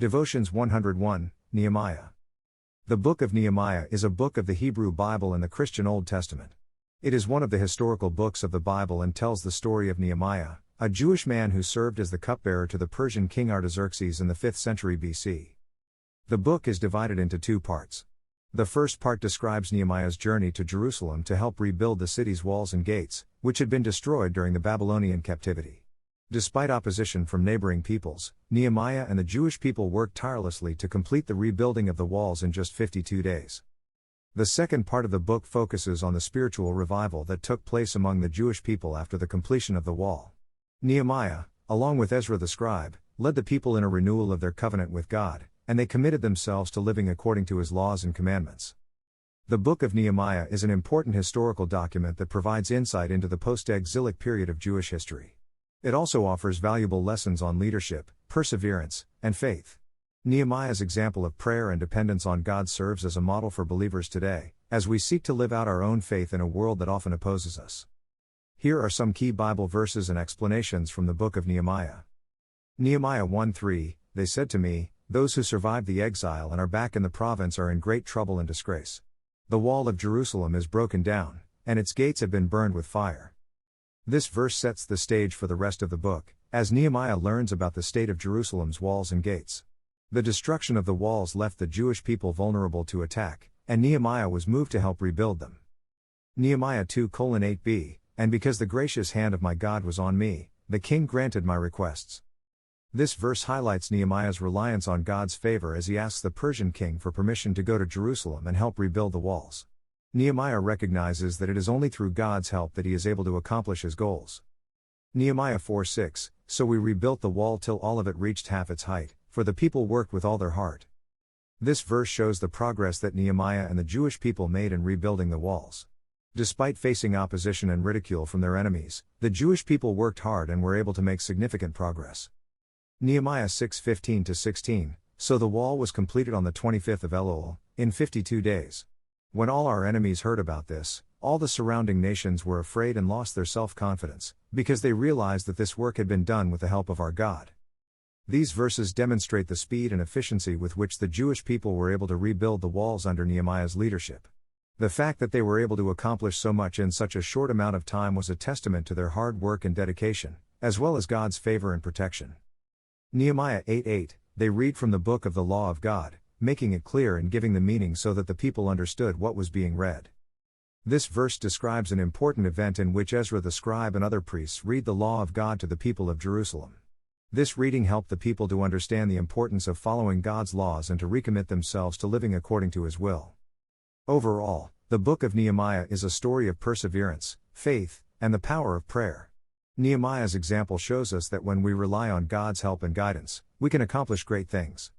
Devotions 101, Nehemiah. The book of Nehemiah is a book of the Hebrew Bible in the Christian Old Testament. It is one of the historical books of the Bible and tells the story of Nehemiah, a Jewish man who served as the cupbearer to the Persian king Artaxerxes in the 5th century BC. The book is divided into two parts. The first part describes Nehemiah's journey to Jerusalem to help rebuild the city's walls and gates, which had been destroyed during the Babylonian captivity. Despite opposition from neighboring peoples, Nehemiah and the Jewish people worked tirelessly to complete the rebuilding of the walls in just 52 days. The second part of the book focuses on the spiritual revival that took place among the Jewish people after the completion of the wall. Nehemiah, along with Ezra the scribe, led the people in a renewal of their covenant with God, and they committed themselves to living according to his laws and commandments. The book of Nehemiah is an important historical document that provides insight into the post-exilic period of Jewish history. It also offers valuable lessons on leadership, perseverance, and faith. Nehemiah's example of prayer and dependence on God serves as a model for believers today, as we seek to live out our own faith in a world that often opposes us. Here are some key Bible verses and explanations from the book of Nehemiah. Nehemiah 1:3, They said to me, those who survived the exile and are back in the province are in great trouble and disgrace. The wall of Jerusalem is broken down, and its gates have been burned with fire. This verse sets the stage for the rest of the book, as Nehemiah learns about the state of Jerusalem's walls and gates. The destruction of the walls left the Jewish people vulnerable to attack, and Nehemiah was moved to help rebuild them. Nehemiah 2:8b, And because the gracious hand of my God was on me, the king granted my requests. This verse highlights Nehemiah's reliance on God's favor as he asks the Persian king for permission to go to Jerusalem and help rebuild the walls. Nehemiah recognizes that it is only through God's help that he is able to accomplish his goals. Nehemiah 4:6, So we rebuilt the wall till all of it reached half its height, for the people worked with all their heart. This verse shows the progress that Nehemiah and the Jewish people made in rebuilding the walls. Despite facing opposition and ridicule from their enemies, the Jewish people worked hard and were able to make significant progress. Nehemiah 6:15-16, So the wall was completed on the 25th of Elul, in 52 days. When all our enemies heard about this, all the surrounding nations were afraid and lost their self-confidence, because they realized that this work had been done with the help of our God. These verses demonstrate the speed and efficiency with which the Jewish people were able to rebuild the walls under Nehemiah's leadership. The fact that they were able to accomplish so much in such a short amount of time was a testament to their hard work and dedication, as well as God's favor and protection. Nehemiah 8:8, They read from the book of the law of God, making it clear and giving the meaning so that the people understood what was being read. This verse describes an important event in which Ezra the scribe and other priests read the law of God to the people of Jerusalem. This reading helped the people to understand the importance of following God's laws and to recommit themselves to living according to his will. Overall, the book of Nehemiah is a story of perseverance, faith, and the power of prayer. Nehemiah's example shows us that when we rely on God's help and guidance, we can accomplish great things.